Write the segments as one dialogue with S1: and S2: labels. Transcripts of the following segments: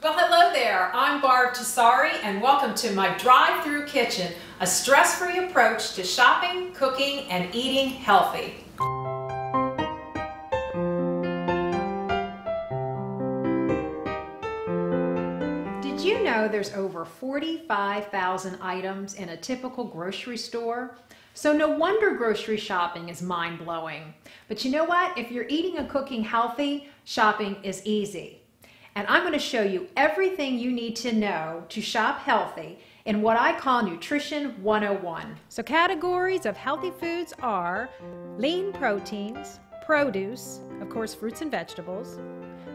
S1: Well, hello there. I'm Barb and welcome to my drive-through kitchen, a stress-free approach to shopping, cooking, and eating healthy. Did you know there's over 45,000 items in a typical grocery store? So no wonder grocery shopping is mind-blowing. But you know what? If you're eating and cooking healthy, shopping is easy. And I'm going to show you everything you need to know to shop healthy in what I call Nutrition 101. So categories of healthy foods are lean proteins, produce, of course fruits and vegetables,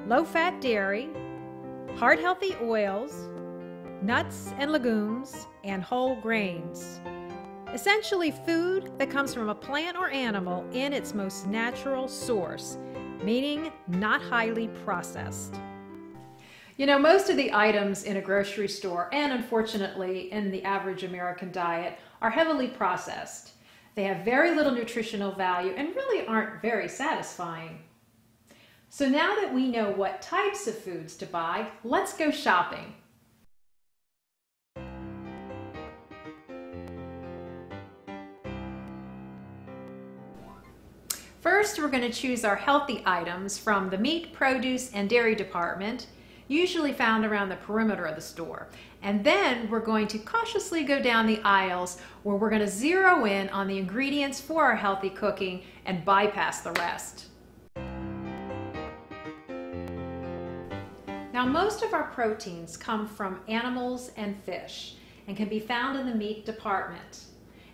S1: low-fat dairy, heart-healthy oils, nuts and legumes, and whole grains. Essentially food that comes from a plant or animal in its most natural source, meaning not highly processed. You know, most of the items in a grocery store, and unfortunately in the average American diet, are heavily processed. They have very little nutritional value and really aren't very satisfying. So now that we know what types of foods to buy, let's go shopping. First, we're going to choose our healthy items from the meat, produce, and dairy department, usually found around the perimeter of the store. And then we're going to cautiously go down the aisles where we're going to zero in on the ingredients for our healthy cooking and bypass the rest. Now, most of our proteins come from animals and fish and can be found in the meat department.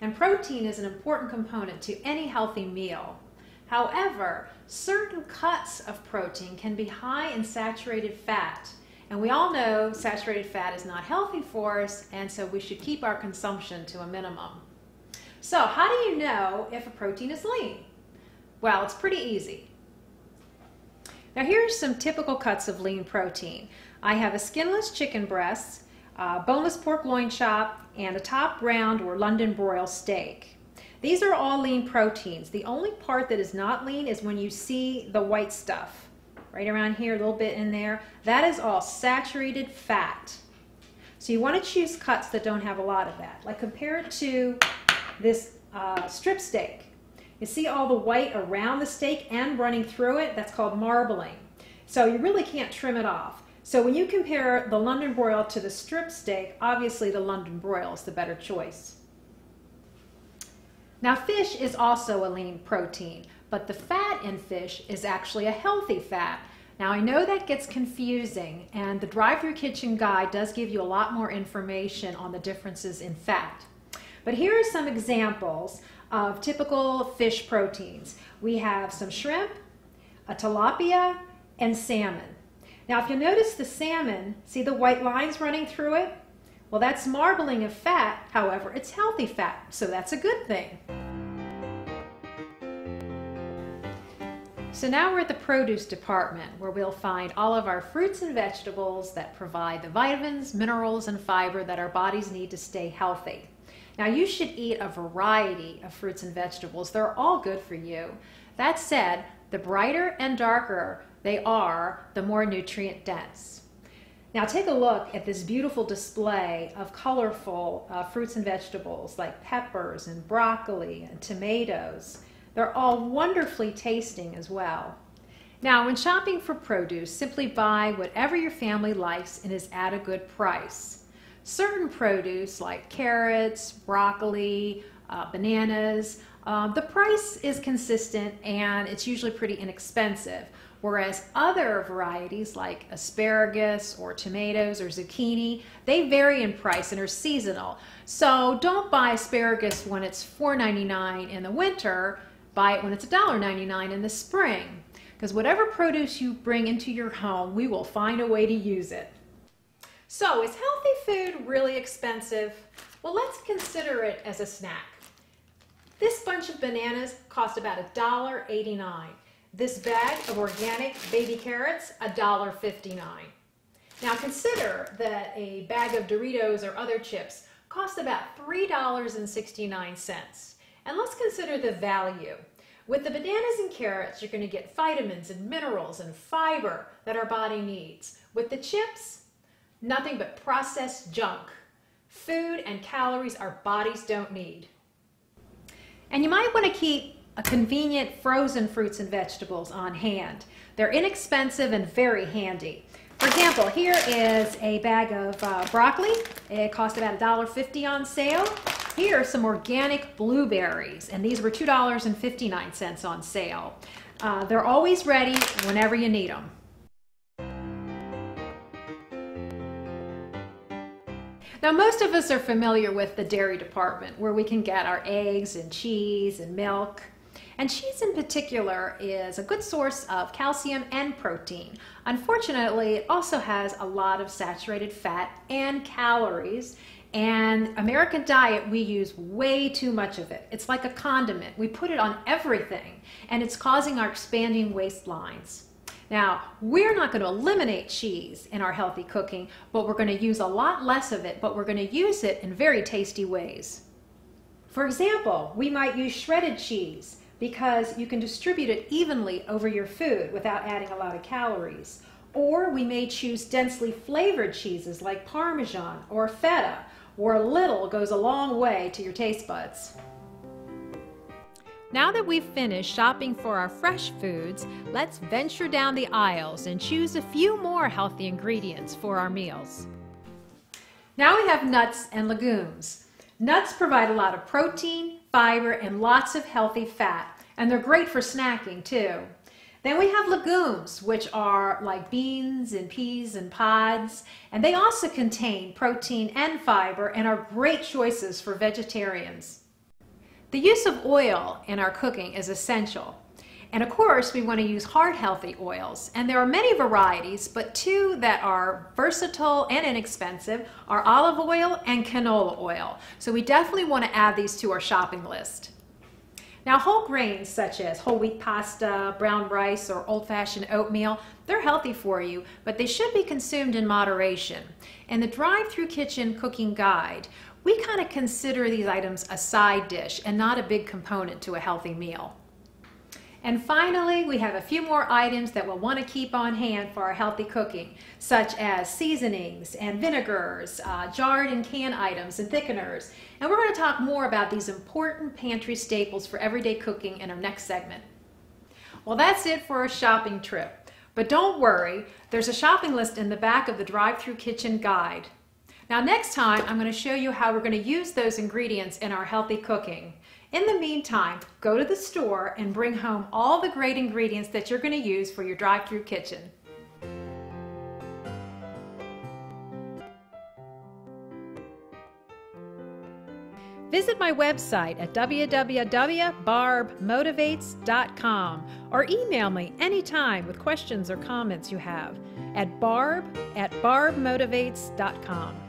S1: And protein is an important component to any healthy meal. However, certain cuts of protein can be high in saturated fat. And we all know saturated fat is not healthy for us, and so we should keep our consumption to a minimum. So how do you know if a protein is lean? Well, it's pretty easy. Now here's some typical cuts of lean protein. I have a skinless chicken breast, boneless pork loin chop, and a top round or London broil steak. These are all lean proteins. The only part that is not lean is when you see the white stuff. Right around here, a little bit in there. That is all saturated fat. So you want to choose cuts that don't have a lot of that. Like compare it to this strip steak. You see all the white around the steak and running through it? That's called marbling. So you really can't trim it off. So when you compare the London broil to the strip steak, obviously the London broil is the better choice. Now fish is also a lean protein, but the fat in fish is actually a healthy fat. Now I know that gets confusing, and the Drive-Thru Kitchen Guide does give you a lot more information on the differences in fat. But here are some examples of typical fish proteins. We have some shrimp, a tilapia, and salmon. Now if you notice the salmon, see the white lines running through it? Well, that's marbling of fat. However, it's healthy fat, so that's a good thing. So now we're at the produce department, where we'll find all of our fruits and vegetables that provide the vitamins, minerals, and fiber that our bodies need to stay healthy. Now you should eat a variety of fruits and vegetables. They're all good for you. That said, the brighter and darker they are, the more nutrient dense. Now take a look at this beautiful display of colorful fruits and vegetables like peppers and broccoli and tomatoes. They're all wonderfully tasting as well. Now when shopping for produce, simply buy whatever your family likes and is at a good price. Certain produce like carrots, broccoli, bananas, the price is consistent and it's usually pretty inexpensive. Whereas other varieties like asparagus or tomatoes or zucchini, they vary in price and are seasonal. So don't buy asparagus when it's $4.99 in the winter, buy it when it's $1.99 in the spring. Because whatever produce you bring into your home, we will find a way to use it. So is healthy food really expensive? Well, let's consider it as a snack. This bunch of bananas cost about $1.89. This bag of organic baby carrots, $1.59. Now consider that a bag of Doritos or other chips costs about $3.69. And let's consider the value. With the bananas and carrots, you're going to get vitamins and minerals and fiber that our body needs. With the chips, Nothing but processed junk. Food and calories our bodies don't need. And you might want to keep a convenient frozen fruits and vegetables on hand. They're inexpensive and very handy. For example, here is a bag of broccoli. It cost about $1.50 on sale. Here are some organic blueberries, and these were $2.59 on sale. They're always ready whenever you need them. Now, most of us are familiar with the dairy department, where we can get our eggs and cheese and milk. And cheese in particular is a good source of calcium and protein. Unfortunately, it also has a lot of saturated fat and calories. And American diet, we use way too much of it. It's like a condiment. We put it on everything, and it's causing our expanding waistlines. Now, we're not going to eliminate cheese in our healthy cooking, but we're going to use a lot less of it, but we're going to use it in very tasty ways. For example, we might use shredded cheese because you can distribute it evenly over your food without adding a lot of calories. Or we may choose densely flavored cheeses like Parmesan or feta, where a little goes a long way to your taste buds. Now that we've finished shopping for our fresh foods, let's venture down the aisles and choose a few more healthy ingredients for our meals. Now we have nuts and legumes. Nuts provide a lot of protein, fiber, and lots of healthy fat, and they're great for snacking too. Then we have legumes, which are like beans and peas and pods, and they also contain protein and fiber and are great choices for vegetarians. The use of oil in our cooking is essential. And of course, we want to use heart healthy oils. And there are many varieties, but two that are versatile and inexpensive are olive oil and canola oil. So we definitely want to add these to our shopping list. Now, whole grains such as whole wheat pasta, brown rice, or old-fashioned oatmeal, they're healthy for you, but they should be consumed in moderation. In the Drive-Thru Kitchen Cooking Guide, we kind of consider these items a side dish and not a big component to a healthy meal. And finally, we have a few more items that we'll want to keep on hand for our healthy cooking, such as seasonings and vinegars, jarred and canned items and thickeners. And we're going to talk more about these important pantry staples for everyday cooking in our next segment. Well, that's it for our shopping trip. But don't worry, there's a shopping list in the back of the Drive-Thru Kitchen Guide. Now, next time, I'm going to show you how we're going to use those ingredients in our healthy cooking. In the meantime, go to the store and bring home all the great ingredients that you're going to use for your drive-thru kitchen. Visit my website at www.barbmotivates.com or email me anytime with questions or comments you have at barb@barbmotivates.com.